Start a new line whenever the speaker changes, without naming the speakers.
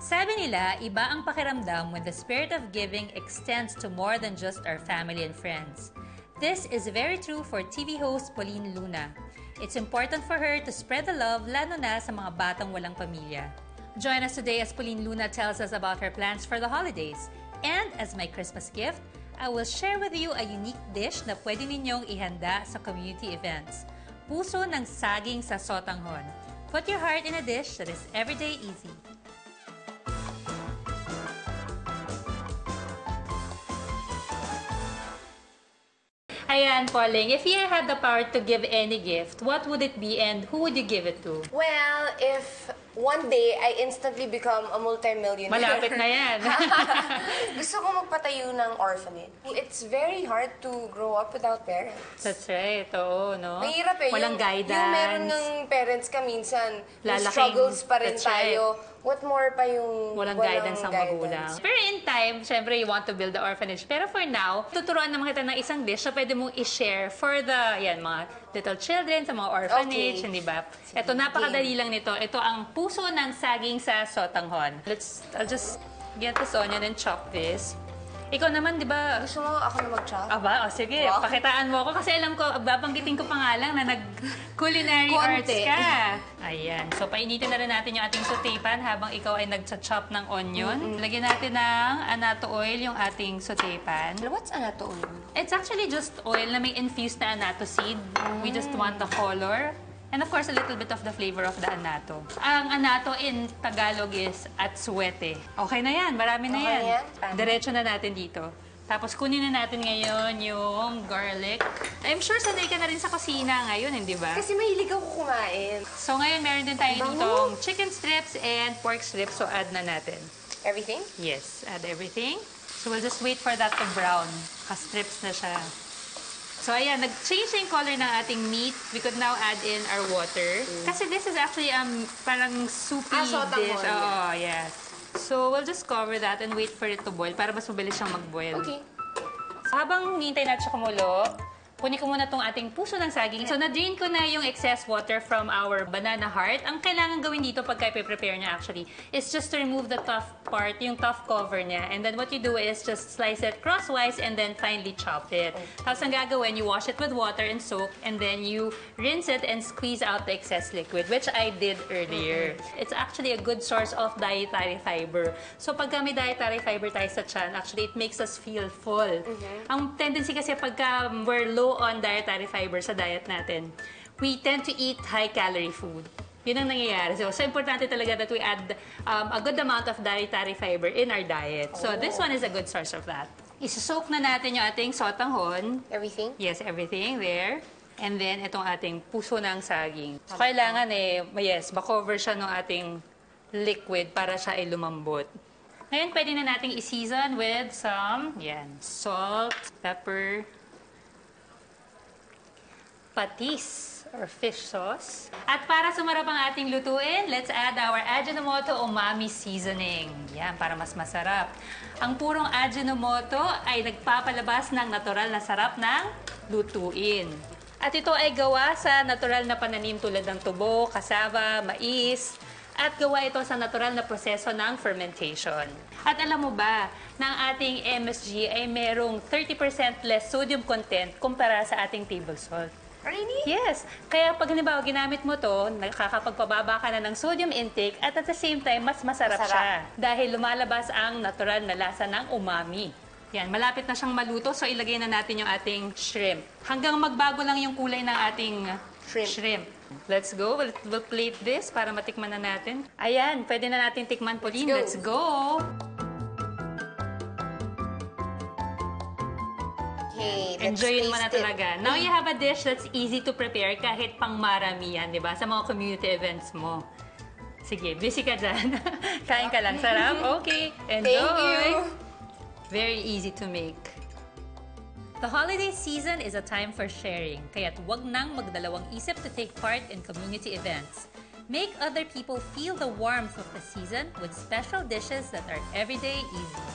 Sabi nila, iba ang pakiramdam when the spirit of giving extends to more than just our family and friends. This is very true for TV host Pauline Luna. It's important for her to spread the love lalo na sa mga batang walang pamilya. Join us today as Pauline Luna tells us about her plans for the holidays. And as my Christmas gift, I will share with you a unique dish na pwede ninyong ihanda sa community events. Puso ng saging sa sotanghon. Put your heart in a dish that is everyday easy. Ayan, Pauling, if you had the power to give any gift, what would it be and who would you give it to?
Well, if one day I instantly become a multi-millionaire.
Malapit na yan.
Gusto ko magpatayo ng orphanage. It's very hard to grow up without parents.
That's right, oo, no?
Mahirap eh.
Walang guidance.
Yung meron ng parents ka minsan, struggles pa rin tayo. Right. What more pa yung
walang guidance ang magulang. Pero in time, syempre, you want to build the orphanage. Pero for now, tuturuan naman kita ng isang dish na pwede mong i-share for the, yan, mga little children, sa mga orphanage, hindi ba? Ito, napakadali lang nito. Ito ang puso ng saging sa sotanghon. I'll just get this onion and chop this. Ikaw naman, di ba?
Gusto mo ako na mag-chop?
Aba, sige. Wow. Pakitaan mo ako kasi alam ko, babanggitin ko pa nga lang na nag-culinary arts ka. Ayan. So, painitin na rin natin yung ating sauté pan habang ikaw ay nag-chop ng onion. Lagyan natin ng annatto oil yung ating sauté pan.
What's annatto oil?
It's actually just oil na may infused na annatto seed. We just want the color. And of course, a little bit of the flavor of the annatto. Ang annatto in Tagalog is atsuete. Okay na yan. Marami na yan. Diretso na natin dito. Tapos kunin na natin ngayon yung garlic. I'm sure sanay ka na rin sa kusina ngayon, hindi ba?
Kasi mahilig ako kumain.
So ngayon meron din tayo ditong chicken strips and pork strips. So add na natin.
Everything?
Yes, add everything. So we'll just wait for that to brown. Ka-strips na siya. So ayan, nag-change na yung color ng ating meat. We could now add in our water. Kasi this is actually parang soupy dish. Oh, yes. So we'll just cover that and wait for it to boil para mas mabilis siyang mag-boil.
Okay.
So habang hinihintay natin siya kumulo, kunin ko muna itong ating puso ng saging. So, na-drain ko na yung excess water from our banana heart. Ang kailangan gawin dito pagka i-prepare niya actually is just to remove the tough part, yung tough cover niya. And then what you do is just slice it crosswise and then finely chop it. Tapos ang gagawin, you wash it with water and soap and then you rinse it and squeeze out the excess liquid, which I did earlier. It's actually a good source of dietary fiber. So, pagka may dietary fiber tayo sa tiyan, actually it makes us feel full. Ang tendency kasi pagka we're low on dietary fiber sa diet natin, we tend to eat high-calorie food. Yun ang nangyayari. So importante talaga that we add a good amount of dietary fiber in our diet. So this one is a good source of that. Isa-soak na natin yung ating sotanghon.
Everything?
Yes, everything there. And then, itong ating puso ng saging. So kailangan makover siya ng ating liquid para siya ay lumambot. Ngayon, pwede na nating i-season with some, salt, pepper, patis or fish sauce. At para sumarap ang ating lutuin, let's add our Ajinomoto Umami Seasoning. Yan, para mas masarap. Ang purong Ajinomoto ay nagpapalabas ng natural na sarap ng lutuin. At ito ay gawa sa natural na pananim tulad ng tubo, kasaba, mais, at gawa ito sa natural na proseso ng fermentation. At alam mo ba, na ang ating MSG ay merong 30% less sodium content kumpara sa ating table salt.
Really?
Yes. Kaya pag halimbawa ginamit mo to, nakakapagpababa ka na ng sodium intake at the same time, mas masarap siya. Dahil lumalabas ang natural na lasa ng umami. Yan, malapit na siyang maluto, so ilagay na natin yung ating shrimp. Hanggang magbago lang yung kulay ng ating shrimp. Let's go. We'll plate this para matikman na natin. Ayan, pwede na natin tikman, Pauline. Let's go! Enjoyin mo na talaga. Now you have a dish that's easy to prepare kahit pang maramihan, di ba? Sa mga community events mo. Sige, busy ka dyan. Kain ka lang. Sarap? Okay. Enjoy!
Thank you!
Very easy to make. The holiday season is a time for sharing, kaya't wag nang magdalawang isip to take part in community events. Make other people feel the warmth of the season with special dishes that are everyday easy.